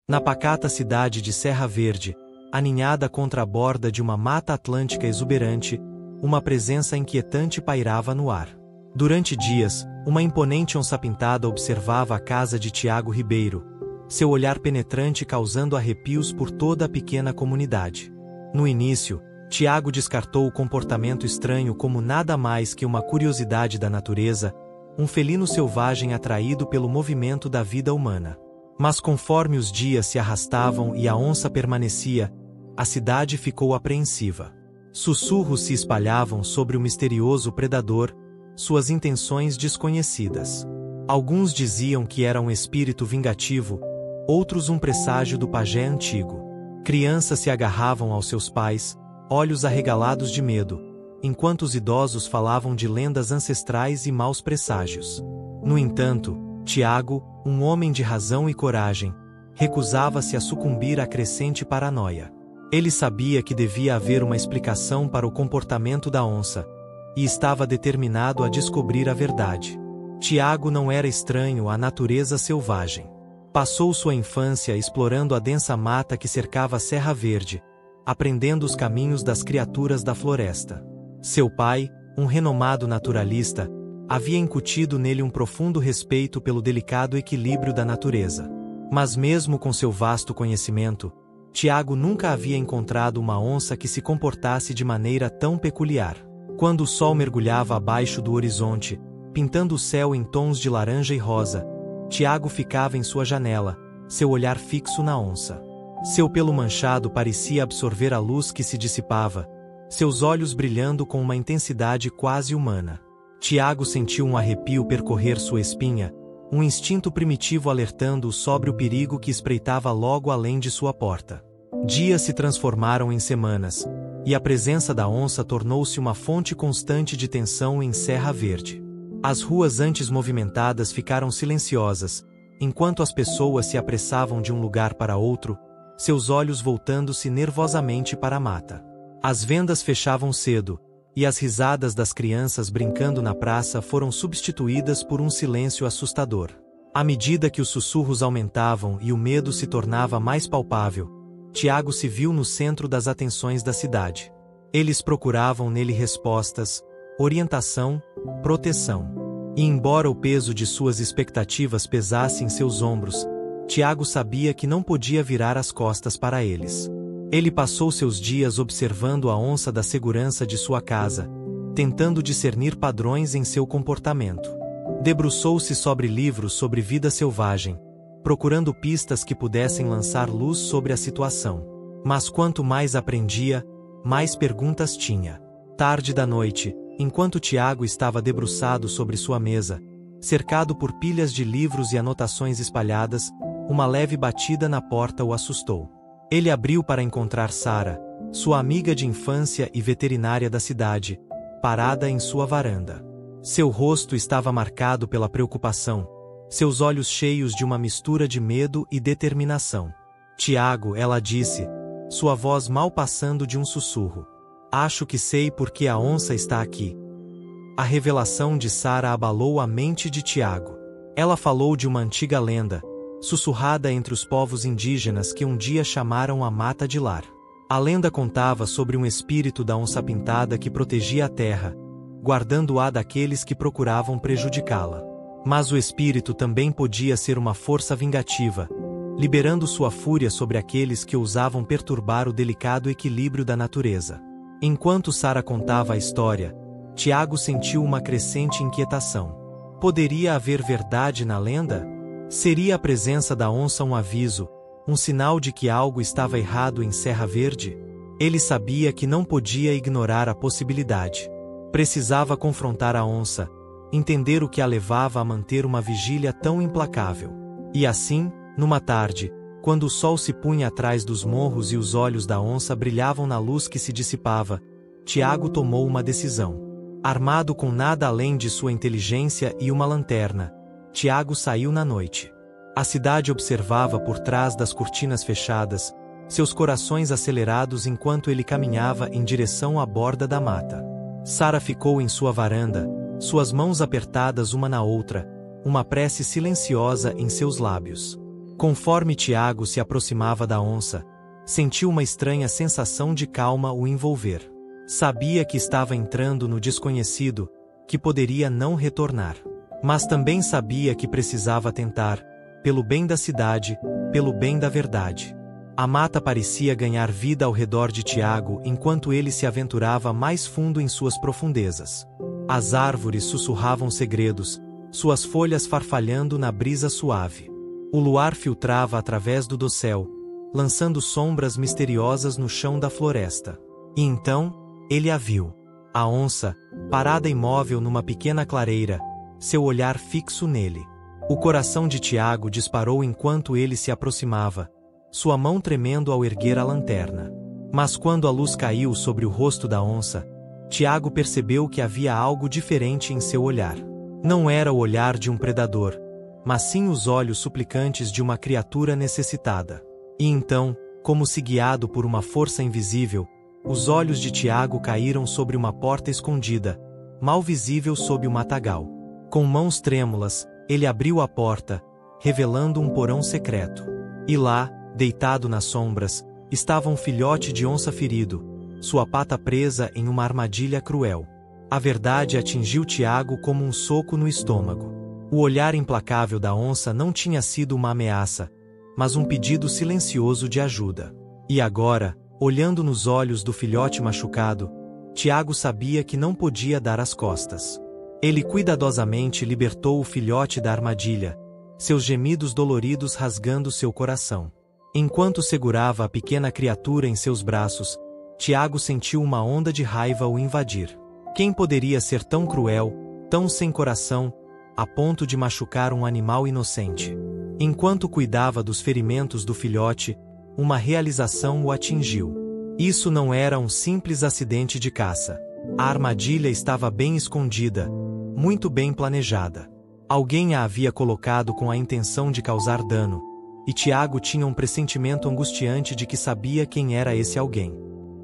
Na pacata cidade de Serra Verde, aninhada contra a borda de uma mata atlântica exuberante, uma presença inquietante pairava no ar. Durante dias, uma imponente onça-pintada observava a casa de Tiago Ribeiro, seu olhar penetrante causando arrepios por toda a pequena comunidade. No início, Tiago descartou o comportamento estranho como nada mais que uma curiosidade da natureza, um felino selvagem atraído pelo movimento da vida humana. Mas conforme os dias se arrastavam e a onça permanecia, a cidade ficou apreensiva. Sussurros se espalhavam sobre o misterioso predador, suas intenções desconhecidas. Alguns diziam que era um espírito vingativo, outros um presságio do pajé antigo. Crianças se agarravam aos seus pais, olhos arregalados de medo, enquanto os idosos falavam de lendas ancestrais e maus presságios. No entanto, Tiago, um homem de razão e coragem, recusava-se a sucumbir à crescente paranoia. Ele sabia que devia haver uma explicação para o comportamento da onça, e estava determinado a descobrir a verdade. Tiago não era estranho à natureza selvagem. Passou sua infância explorando a densa mata que cercava a Serra Verde, aprendendo os caminhos das criaturas da floresta. Seu pai, um renomado naturalista, havia incutido nele um profundo respeito pelo delicado equilíbrio da natureza. Mas mesmo com seu vasto conhecimento, Tiago nunca havia encontrado uma onça que se comportasse de maneira tão peculiar. Quando o sol mergulhava abaixo do horizonte, pintando o céu em tons de laranja e rosa, Tiago ficava em sua janela, seu olhar fixo na onça. Seu pelo manchado parecia absorver a luz que se dissipava, seus olhos brilhando com uma intensidade quase humana. Tiago sentiu um arrepio percorrer sua espinha, um instinto primitivo alertando-o sobre o perigo que espreitava logo além de sua porta. Dias se transformaram em semanas, e a presença da onça tornou-se uma fonte constante de tensão em Serra Verde. As ruas antes movimentadas ficaram silenciosas, enquanto as pessoas se apressavam de um lugar para outro, seus olhos voltando-se nervosamente para a mata. As vendas fechavam cedo, e as risadas das crianças brincando na praça foram substituídas por um silêncio assustador. À medida que os sussurros aumentavam e o medo se tornava mais palpável, Tiago se viu no centro das atenções da cidade. Eles procuravam nele respostas, orientação, proteção. E embora o peso de suas expectativas pesasse em seus ombros, Tiago sabia que não podia virar as costas para eles. Ele passou seus dias observando a onça da segurança de sua casa, tentando discernir padrões em seu comportamento. Debruçou-se sobre livros sobre vida selvagem, procurando pistas que pudessem lançar luz sobre a situação. Mas quanto mais aprendia, mais perguntas tinha. Tarde da noite, enquanto Tiago estava debruçado sobre sua mesa, cercado por pilhas de livros e anotações espalhadas, uma leve batida na porta o assustou. Ele abriu para encontrar Sara, sua amiga de infância e veterinária da cidade, parada em sua varanda. Seu rosto estava marcado pela preocupação, seus olhos cheios de uma mistura de medo e determinação. Tiago, ela disse, sua voz mal passando de um sussurro. Acho que sei por que a onça está aqui. A revelação de Sara abalou a mente de Tiago. Ela falou de uma antiga lenda, sussurrada entre os povos indígenas que um dia chamaram a Mata de Lar. A lenda contava sobre um espírito da onça-pintada que protegia a terra, guardando-a daqueles que procuravam prejudicá-la. Mas o espírito também podia ser uma força vingativa, liberando sua fúria sobre aqueles que ousavam perturbar o delicado equilíbrio da natureza. Enquanto Sara contava a história, Tiago sentiu uma crescente inquietação. Poderia haver verdade na lenda? Seria a presença da onça um aviso, um sinal de que algo estava errado em Serra Verde? Ele sabia que não podia ignorar a possibilidade. Precisava confrontar a onça, entender o que a levava a manter uma vigília tão implacável. E assim, numa tarde, quando o sol se punha atrás dos morros e os olhos da onça brilhavam na luz que se dissipava, Tiago tomou uma decisão. Armado com nada além de sua inteligência e uma lanterna, Tiago saiu na noite. A cidade observava por trás das cortinas fechadas, seus corações acelerados enquanto ele caminhava em direção à borda da mata. Sara ficou em sua varanda, suas mãos apertadas uma na outra, uma prece silenciosa em seus lábios. Conforme Tiago se aproximava da onça, sentiu uma estranha sensação de calma o envolver. Sabia que estava entrando no desconhecido, que poderia não retornar. Mas também sabia que precisava tentar, pelo bem da cidade, pelo bem da verdade. A mata parecia ganhar vida ao redor de Tiago enquanto ele se aventurava mais fundo em suas profundezas. As árvores sussurravam segredos, suas folhas farfalhando na brisa suave. O luar filtrava através do dossel, lançando sombras misteriosas no chão da floresta. E então, ele a viu. A onça, parada imóvel numa pequena clareira, seu olhar fixo nele. O coração de Tiago disparou enquanto ele se aproximava, sua mão tremendo ao erguer a lanterna. Mas quando a luz caiu sobre o rosto da onça, Tiago percebeu que havia algo diferente em seu olhar. Não era o olhar de um predador, mas sim os olhos suplicantes de uma criatura necessitada. E então, como se guiado por uma força invisível, os olhos de Tiago caíram sobre uma porta escondida, mal visível sob o matagal. Com mãos trêmulas, ele abriu a porta, revelando um porão secreto. E lá, deitado nas sombras, estava um filhote de onça ferido, sua pata presa em uma armadilha cruel. A verdade atingiu Tiago como um soco no estômago. O olhar implacável da onça não tinha sido uma ameaça, mas um pedido silencioso de ajuda. E agora, olhando nos olhos do filhote machucado, Tiago sabia que não podia dar as costas. Ele cuidadosamente libertou o filhote da armadilha, seus gemidos doloridos rasgando seu coração. Enquanto segurava a pequena criatura em seus braços, Tiago sentiu uma onda de raiva o invadir. Quem poderia ser tão cruel, tão sem coração, a ponto de machucar um animal inocente? Enquanto cuidava dos ferimentos do filhote, uma realização o atingiu. Isso não era um simples acidente de caça. A armadilha estava bem escondida, muito bem planejada. Alguém a havia colocado com a intenção de causar dano, e Tiago tinha um pressentimento angustiante de que sabia quem era esse alguém.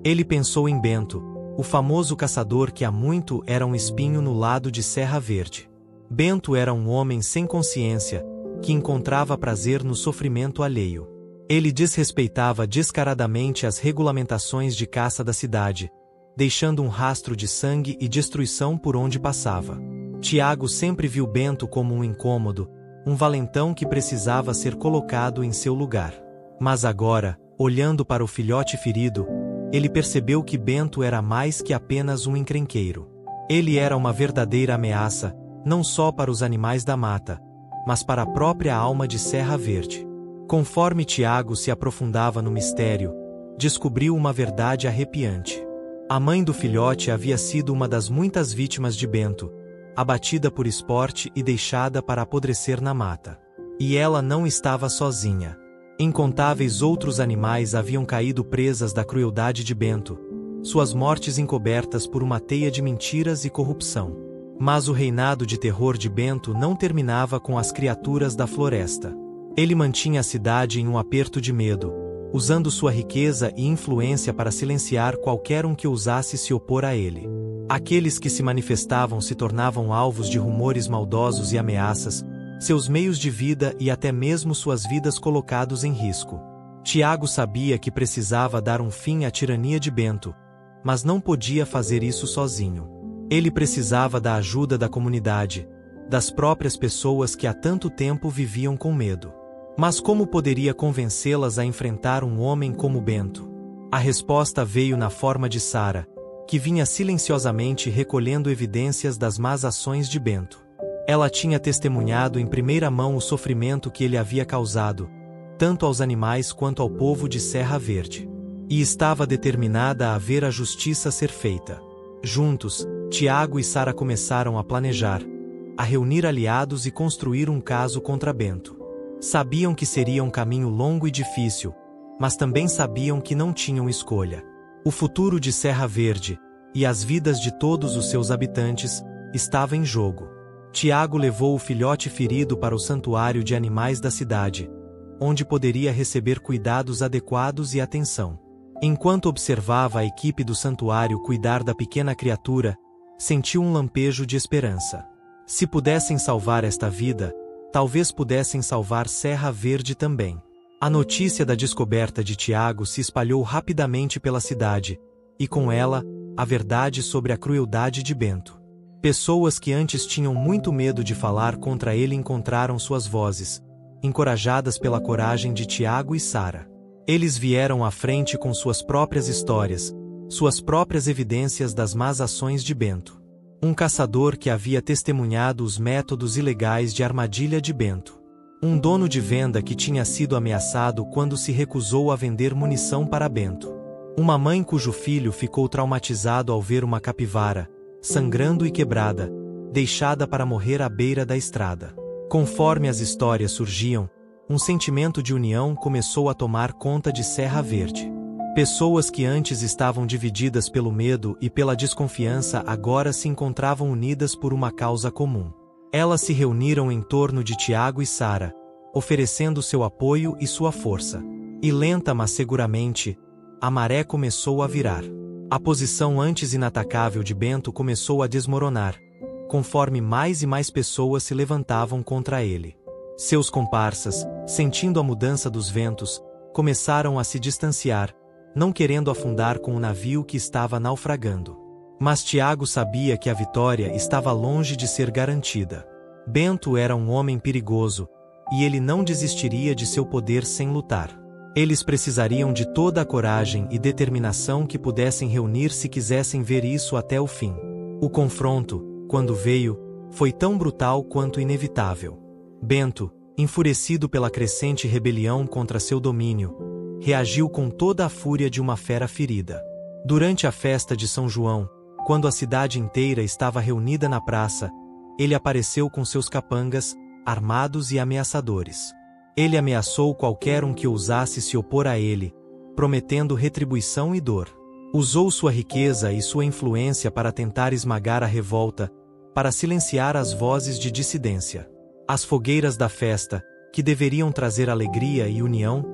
Ele pensou em Bento, o famoso caçador que há muito era um espinho no lado de Serra Verde. Bento era um homem sem consciência, que encontrava prazer no sofrimento alheio. Ele desrespeitava descaradamente as regulamentações de caça da cidade, deixando um rastro de sangue e destruição por onde passava. Tiago sempre viu Bento como um incômodo, um valentão que precisava ser colocado em seu lugar. Mas agora, olhando para o filhote ferido, ele percebeu que Bento era mais que apenas um encrenqueiro. Ele era uma verdadeira ameaça, não só para os animais da mata, mas para a própria alma de Serra Verde. Conforme Tiago se aprofundava no mistério, descobriu uma verdade arrepiante. A mãe do filhote havia sido uma das muitas vítimas de Bento, abatida por esporte e deixada para apodrecer na mata. E ela não estava sozinha. Incontáveis outros animais haviam caído presas da crueldade de Bento, suas mortes encobertas por uma teia de mentiras e corrupção. Mas o reinado de terror de Bento não terminava com as criaturas da floresta. Ele mantinha a cidade em um aperto de medo, usando sua riqueza e influência para silenciar qualquer um que ousasse se opor a ele. Aqueles que se manifestavam se tornavam alvos de rumores maldosos e ameaças, seus meios de vida e até mesmo suas vidas colocados em risco. Tiago sabia que precisava dar um fim à tirania de Bento, mas não podia fazer isso sozinho. Ele precisava da ajuda da comunidade, das próprias pessoas que há tanto tempo viviam com medo. Mas como poderia convencê-las a enfrentar um homem como Bento? A resposta veio na forma de Sara, que vinha silenciosamente recolhendo evidências das más ações de Bento. Ela tinha testemunhado em primeira mão o sofrimento que ele havia causado, tanto aos animais quanto ao povo de Serra Verde. E estava determinada a ver a justiça ser feita. Juntos, Tiago e Sara começaram a planejar, a reunir aliados e construir um caso contra Bento. Sabiam que seria um caminho longo e difícil, mas também sabiam que não tinham escolha. O futuro de Serra Verde, e as vidas de todos os seus habitantes, estava em jogo. Tiago levou o filhote ferido para o santuário de animais da cidade, onde poderia receber cuidados adequados e atenção. Enquanto observava a equipe do santuário cuidar da pequena criatura, sentiu um lampejo de esperança. Se pudessem salvar esta vida, talvez pudessem salvar Serra Verde também. A notícia da descoberta de Tiago se espalhou rapidamente pela cidade, e com ela, a verdade sobre a crueldade de Bento. Pessoas que antes tinham muito medo de falar contra ele encontraram suas vozes, encorajadas pela coragem de Tiago e Sara. Eles vieram à frente com suas próprias histórias, suas próprias evidências das más ações de Bento. Um caçador que havia testemunhado os métodos ilegais de armadilha de Bento. Um dono de venda que tinha sido ameaçado quando se recusou a vender munição para Bento. Uma mãe cujo filho ficou traumatizado ao ver uma capivara, sangrando e quebrada, deixada para morrer à beira da estrada. Conforme as histórias surgiam, um sentimento de união começou a tomar conta de Serra Verde. Pessoas que antes estavam divididas pelo medo e pela desconfiança agora se encontravam unidas por uma causa comum. Elas se reuniram em torno de Tiago e Sara, oferecendo seu apoio e sua força. E lenta mas seguramente, a maré começou a virar. A posição antes inatacável de Bento começou a desmoronar, conforme mais e mais pessoas se levantavam contra ele. Seus comparsas, sentindo a mudança dos ventos, começaram a se distanciar, não querendo afundar com o navio que estava naufragando. Mas Tiago sabia que a vitória estava longe de ser garantida. Bento era um homem perigoso, e ele não desistiria de seu poder sem lutar. Eles precisariam de toda a coragem e determinação que pudessem reunir se quisessem ver isso até o fim. O confronto, quando veio, foi tão brutal quanto inevitável. Bento, enfurecido pela crescente rebelião contra seu domínio, reagiu com toda a fúria de uma fera ferida. Durante a festa de São João, quando a cidade inteira estava reunida na praça, ele apareceu com seus capangas, armados e ameaçadores. Ele ameaçou qualquer um que ousasse se opor a ele, prometendo retribuição e dor. Usou sua riqueza e sua influência para tentar esmagar a revolta, para silenciar as vozes de dissidência. As fogueiras da festa, que deveriam trazer alegria e união,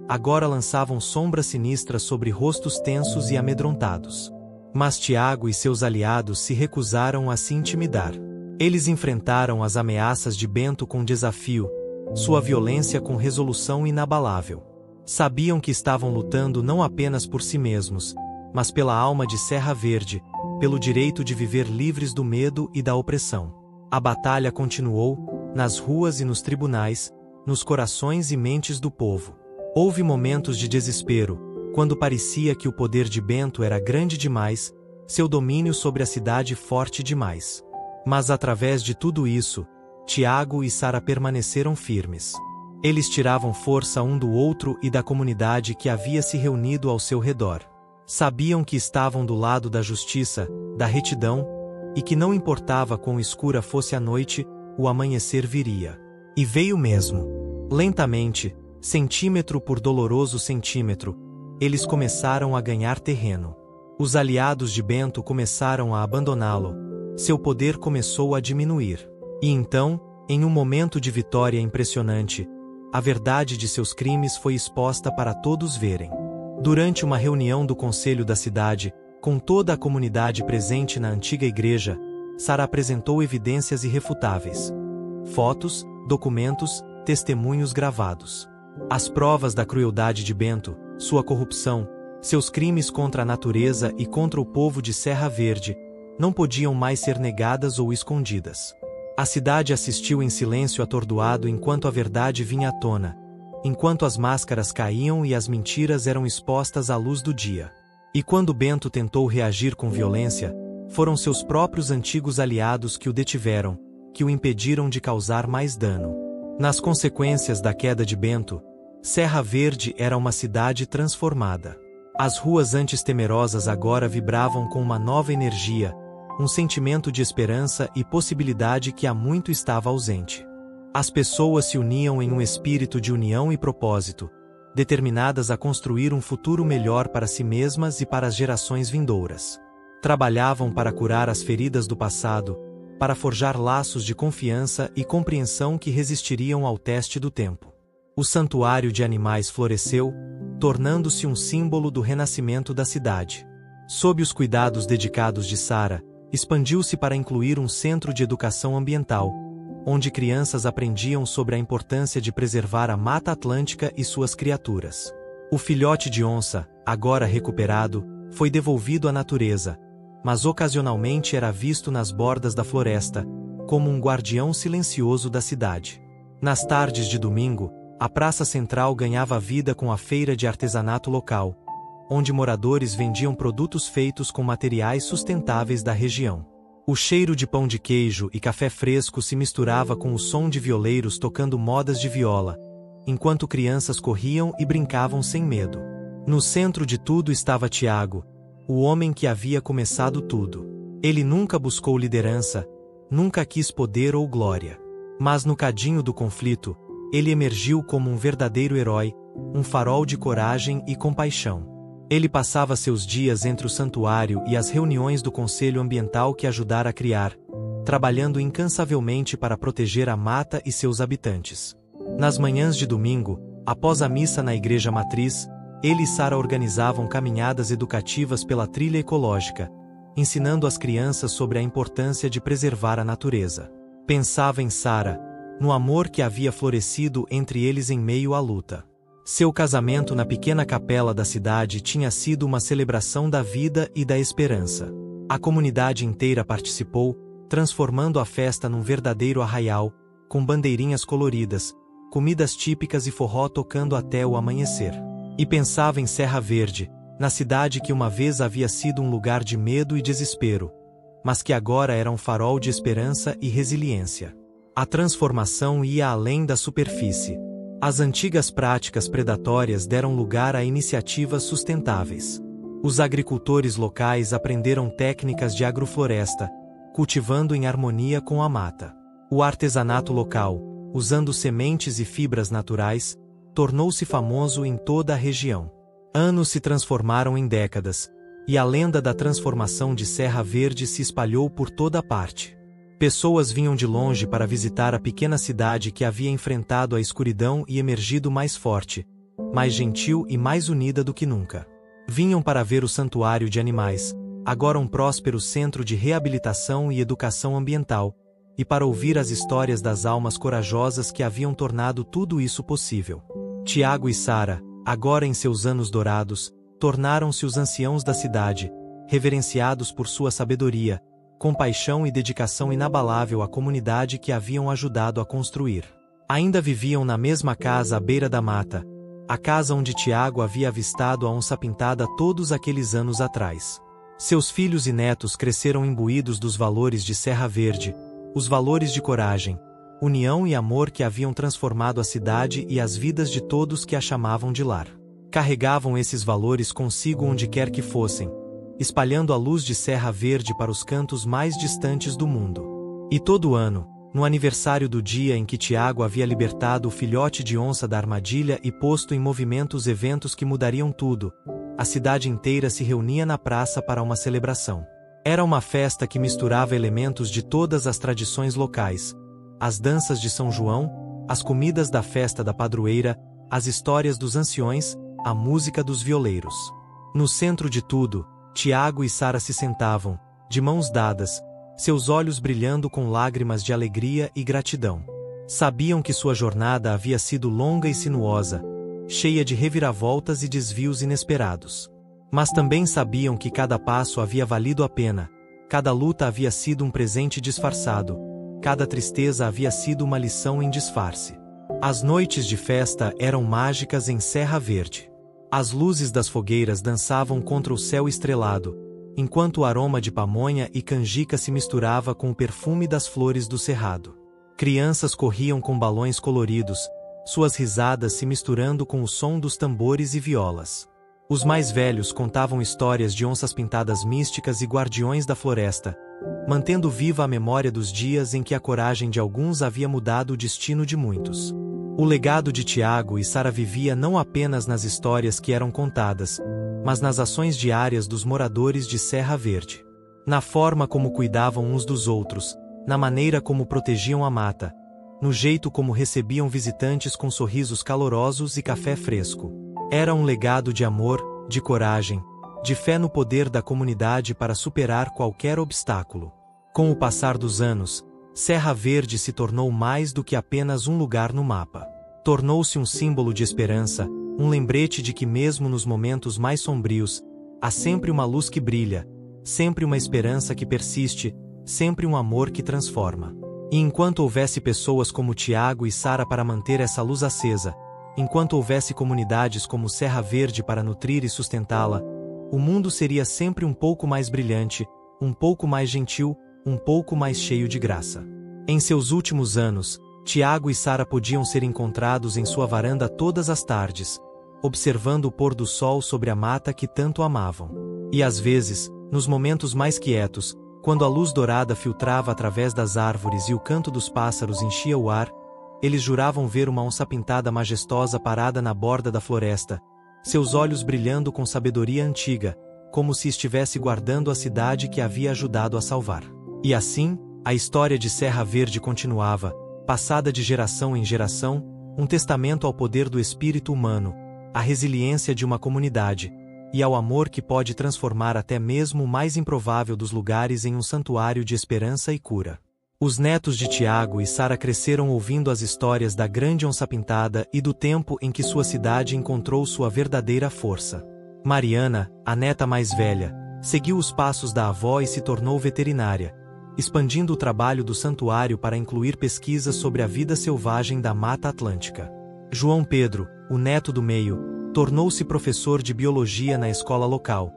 agora lançavam sombras sinistras sobre rostos tensos e amedrontados. Mas Tiago e seus aliados se recusaram a se intimidar. Eles enfrentaram as ameaças de Bento com desafio, sua violência com resolução inabalável. Sabiam que estavam lutando não apenas por si mesmos, mas pela alma de Serra Verde, pelo direito de viver livres do medo e da opressão. A batalha continuou, nas ruas e nos tribunais, nos corações e mentes do povo. Houve momentos de desespero, quando parecia que o poder de Bento era grande demais, seu domínio sobre a cidade forte demais. Mas através de tudo isso, Tiago e Sara permaneceram firmes. Eles tiravam força um do outro e da comunidade que havia se reunido ao seu redor. Sabiam que estavam do lado da justiça, da retidão, e que não importava quão escura fosse a noite, o amanhecer viria. E veio mesmo. Lentamente, centímetro por doloroso centímetro, eles começaram a ganhar terreno. Os aliados de Bento começaram a abandoná-lo. Seu poder começou a diminuir. E então, em um momento de vitória impressionante, a verdade de seus crimes foi exposta para todos verem. Durante uma reunião do conselho da cidade, com toda a comunidade presente na antiga igreja, Sara apresentou evidências irrefutáveis. Fotos, documentos, testemunhos gravados. As provas da crueldade de Bento, sua corrupção, seus crimes contra a natureza e contra o povo de Serra Verde, não podiam mais ser negadas ou escondidas. A cidade assistiu em silêncio atordoado enquanto a verdade vinha à tona, enquanto as máscaras caíam e as mentiras eram expostas à luz do dia. E quando Bento tentou reagir com violência, foram seus próprios antigos aliados que o detiveram, que o impediram de causar mais dano. Nas consequências da queda de Bento, Serra Verde era uma cidade transformada. As ruas antes temerosas agora vibravam com uma nova energia, um sentimento de esperança e possibilidade que há muito estava ausente. As pessoas se uniam em um espírito de união e propósito, determinadas a construir um futuro melhor para si mesmas e para as gerações vindouras. Trabalhavam para curar as feridas do passado, para forjar laços de confiança e compreensão que resistiriam ao teste do tempo. O santuário de animais floresceu, tornando-se um símbolo do renascimento da cidade. Sob os cuidados dedicados de Sara, expandiu-se para incluir um centro de educação ambiental, onde crianças aprendiam sobre a importância de preservar a Mata Atlântica e suas criaturas. O filhote de onça, agora recuperado, foi devolvido à natureza, mas ocasionalmente era visto nas bordas da floresta, como um guardião silencioso da cidade. Nas tardes de domingo, a praça central ganhava vida com a feira de artesanato local, onde moradores vendiam produtos feitos com materiais sustentáveis da região. O cheiro de pão de queijo e café fresco se misturava com o som de violeiros tocando modas de viola, enquanto crianças corriam e brincavam sem medo. No centro de tudo estava Tiago, o homem que havia começado tudo. Ele nunca buscou liderança, nunca quis poder ou glória. Mas no cadinho do conflito, ele emergiu como um verdadeiro herói, um farol de coragem e compaixão. Ele passava seus dias entre o santuário e as reuniões do Conselho Ambiental que ajudara a criar, trabalhando incansavelmente para proteger a mata e seus habitantes. Nas manhãs de domingo, após a missa na igreja matriz, ele e Sara organizavam caminhadas educativas pela trilha ecológica, ensinando as crianças sobre a importância de preservar a natureza. Pensava em Sara, no amor que havia florescido entre eles em meio à luta. Seu casamento na pequena capela da cidade tinha sido uma celebração da vida e da esperança. A comunidade inteira participou, transformando a festa num verdadeiro arraial, com bandeirinhas coloridas, comidas típicas e forró tocando até o amanhecer. E pensava em Serra Verde, na cidade que uma vez havia sido um lugar de medo e desespero, mas que agora era um farol de esperança e resiliência. A transformação ia além da superfície. As antigas práticas predatórias deram lugar a iniciativas sustentáveis. Os agricultores locais aprenderam técnicas de agrofloresta, cultivando em harmonia com a mata. O artesanato local, usando sementes e fibras naturais, tornou-se famoso em toda a região. Anos se transformaram em décadas, e a lenda da transformação de Serra Verde se espalhou por toda parte. Pessoas vinham de longe para visitar a pequena cidade que havia enfrentado a escuridão e emergido mais forte, mais gentil e mais unida do que nunca. Vinham para ver o santuário de animais, agora um próspero centro de reabilitação e educação ambiental, e para ouvir as histórias das almas corajosas que haviam tornado tudo isso possível. Tiago e Sara, agora em seus anos dourados, tornaram-se os anciãos da cidade, reverenciados por sua sabedoria, compaixão e dedicação inabalável à comunidade que haviam ajudado a construir. Ainda viviam na mesma casa à beira da mata, a casa onde Tiago havia avistado a onça-pintada todos aqueles anos atrás. Seus filhos e netos cresceram imbuídos dos valores de Serra Verde, os valores de coragem, união e amor que haviam transformado a cidade e as vidas de todos que a chamavam de lar. Carregavam esses valores consigo onde quer que fossem, espalhando a luz de Serra Verde para os cantos mais distantes do mundo. E todo ano, no aniversário do dia em que Tiago havia libertado o filhote de onça da armadilha e posto em movimento os eventos que mudariam tudo, a cidade inteira se reunia na praça para uma celebração. Era uma festa que misturava elementos de todas as tradições locais, as danças de São João, as comidas da festa da padroeira, as histórias dos anciões, a música dos violeiros. No centro de tudo, Tiago e Sara se sentavam, de mãos dadas, seus olhos brilhando com lágrimas de alegria e gratidão. Sabiam que sua jornada havia sido longa e sinuosa, cheia de reviravoltas e desvios inesperados. Mas também sabiam que cada passo havia valido a pena, cada luta havia sido um presente disfarçado, cada tristeza havia sido uma lição em disfarce. As noites de festa eram mágicas em Serra Verde. As luzes das fogueiras dançavam contra o céu estrelado, enquanto o aroma de pamonha e canjica se misturava com o perfume das flores do cerrado. Crianças corriam com balões coloridos, suas risadas se misturando com o som dos tambores e violas. Os mais velhos contavam histórias de onças pintadas místicas e guardiões da floresta, mantendo viva a memória dos dias em que a coragem de alguns havia mudado o destino de muitos. O legado de Tiago e Sara vivia não apenas nas histórias que eram contadas, mas nas ações diárias dos moradores de Serra Verde. Na forma como cuidavam uns dos outros, na maneira como protegiam a mata, no jeito como recebiam visitantes com sorrisos calorosos e café fresco. Era um legado de amor, de coragem, de fé no poder da comunidade para superar qualquer obstáculo. Com o passar dos anos, Serra Verde se tornou mais do que apenas um lugar no mapa. Tornou-se um símbolo de esperança, um lembrete de que mesmo nos momentos mais sombrios, há sempre uma luz que brilha, sempre uma esperança que persiste, sempre um amor que transforma. E enquanto houvesse pessoas como Tiago e Sara para manter essa luz acesa, enquanto houvesse comunidades como Serra Verde para nutrir e sustentá-la, o mundo seria sempre um pouco mais brilhante, um pouco mais gentil, um pouco mais cheio de graça. Em seus últimos anos, Tiago e Sara podiam ser encontrados em sua varanda todas as tardes, observando o pôr do sol sobre a mata que tanto amavam. E às vezes, nos momentos mais quietos, quando a luz dourada filtrava através das árvores e o canto dos pássaros enchia o ar, eles juravam ver uma onça-pintada majestosa parada na borda da floresta, seus olhos brilhando com sabedoria antiga, como se estivesse guardando a cidade que havia ajudado a salvar. E assim, a história de Serra Verde continuava, passada de geração em geração, um testamento ao poder do espírito humano, à resiliência de uma comunidade, e ao amor que pode transformar até mesmo o mais improvável dos lugares em um santuário de esperança e cura. Os netos de Tiago e Sara cresceram ouvindo as histórias da grande onça-pintada e do tempo em que sua cidade encontrou sua verdadeira força. Mariana, a neta mais velha, seguiu os passos da avó e se tornou veterinária, expandindo o trabalho do santuário para incluir pesquisas sobre a vida selvagem da Mata Atlântica. João Pedro, o neto do meio, tornou-se professor de biologia na escola local,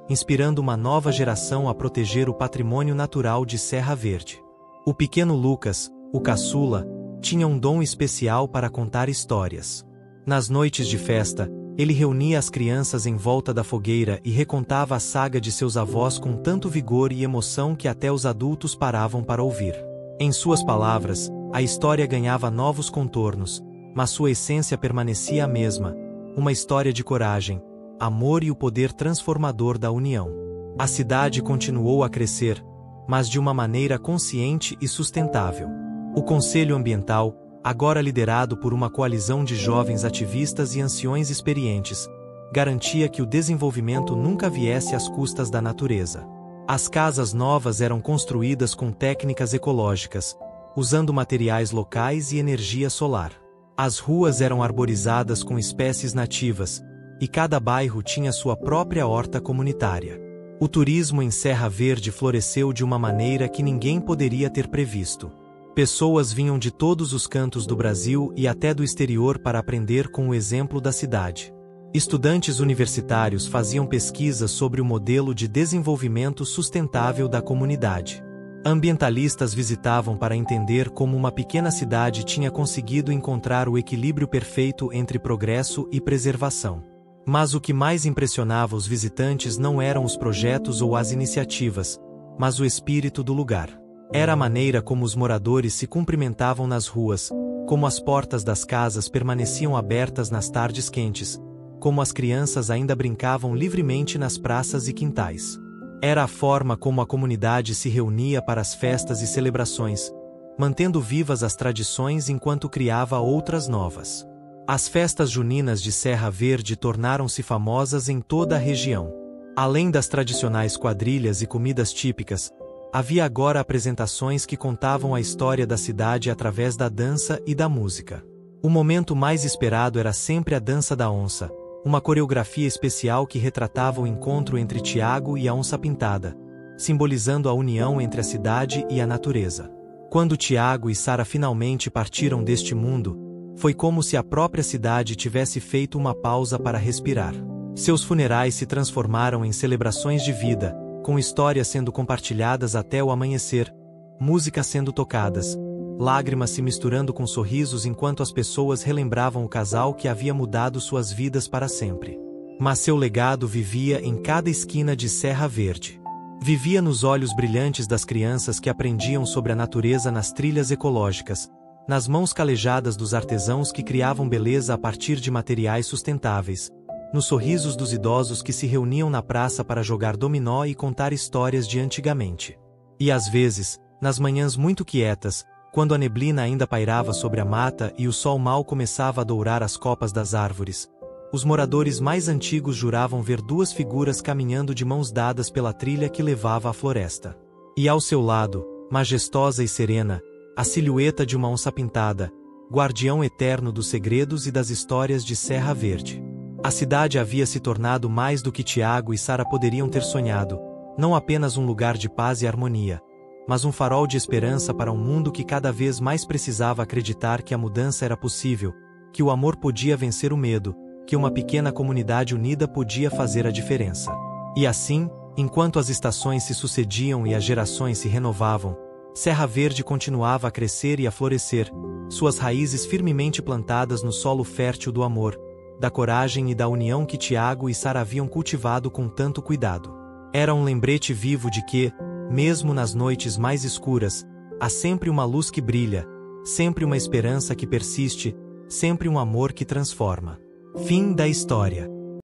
inspirando uma nova geração a proteger o patrimônio natural de Serra Verde. O pequeno Lucas, o caçula, tinha um dom especial para contar histórias. Nas noites de festa, ele reunia as crianças em volta da fogueira e recontava a saga de seus avós com tanto vigor e emoção que até os adultos paravam para ouvir. Em suas palavras, a história ganhava novos contornos, mas sua essência permanecia a mesma, uma história de coragem, amor e o poder transformador da união. A cidade continuou a crescer, mas de uma maneira consciente e sustentável. O Conselho Ambiental, agora liderado por uma coalizão de jovens ativistas e anciões experientes, garantia que o desenvolvimento nunca viesse às custas da natureza. As casas novas eram construídas com técnicas ecológicas, usando materiais locais e energia solar. As ruas eram arborizadas com espécies nativas, e cada bairro tinha sua própria horta comunitária. O turismo em Serra Verde floresceu de uma maneira que ninguém poderia ter previsto. Pessoas vinham de todos os cantos do Brasil e até do exterior para aprender com o exemplo da cidade. Estudantes universitários faziam pesquisas sobre o modelo de desenvolvimento sustentável da comunidade. Ambientalistas visitavam para entender como uma pequena cidade tinha conseguido encontrar o equilíbrio perfeito entre progresso e preservação. Mas o que mais impressionava os visitantes não eram os projetos ou as iniciativas, mas o espírito do lugar. Era a maneira como os moradores se cumprimentavam nas ruas, como as portas das casas permaneciam abertas nas tardes quentes, como as crianças ainda brincavam livremente nas praças e quintais. Era a forma como a comunidade se reunia para as festas e celebrações, mantendo vivas as tradições enquanto criava outras novas. As festas juninas de Serra Verde tornaram-se famosas em toda a região. Além das tradicionais quadrilhas e comidas típicas, havia agora apresentações que contavam a história da cidade através da dança e da música. O momento mais esperado era sempre a Dança da Onça, uma coreografia especial que retratava o encontro entre Tiago e a onça-pintada, simbolizando a união entre a cidade e a natureza. Quando Tiago e Sara finalmente partiram deste mundo, foi como se a própria cidade tivesse feito uma pausa para respirar. Seus funerais se transformaram em celebrações de vida, com histórias sendo compartilhadas até o amanhecer, músicas sendo tocadas, lágrimas se misturando com sorrisos enquanto as pessoas relembravam o casal que havia mudado suas vidas para sempre. Mas seu legado vivia em cada esquina de Serra Verde. Vivia nos olhos brilhantes das crianças que aprendiam sobre a natureza nas trilhas ecológicas, nas mãos calejadas dos artesãos que criavam beleza a partir de materiais sustentáveis, nos sorrisos dos idosos que se reuniam na praça para jogar dominó e contar histórias de antigamente. E às vezes, nas manhãs muito quietas, quando a neblina ainda pairava sobre a mata e o sol mal começava a dourar as copas das árvores, os moradores mais antigos juravam ver duas figuras caminhando de mãos dadas pela trilha que levava à floresta. E ao seu lado, majestosa e serena, a silhueta de uma onça pintada, guardião eterno dos segredos e das histórias de Serra Verde. A cidade havia se tornado mais do que Tiago e Sara poderiam ter sonhado, não apenas um lugar de paz e harmonia, mas um farol de esperança para um mundo que cada vez mais precisava acreditar que a mudança era possível, que o amor podia vencer o medo, que uma pequena comunidade unida podia fazer a diferença. E assim, enquanto as estações se sucediam e as gerações se renovavam, Serra Verde continuava a crescer e a florescer, suas raízes firmemente plantadas no solo fértil do amor, da coragem e da união que Tiago e Sara haviam cultivado com tanto cuidado. Era um lembrete vivo de que, mesmo nas noites mais escuras, há sempre uma luz que brilha, sempre uma esperança que persiste, sempre um amor que transforma. Fim da história.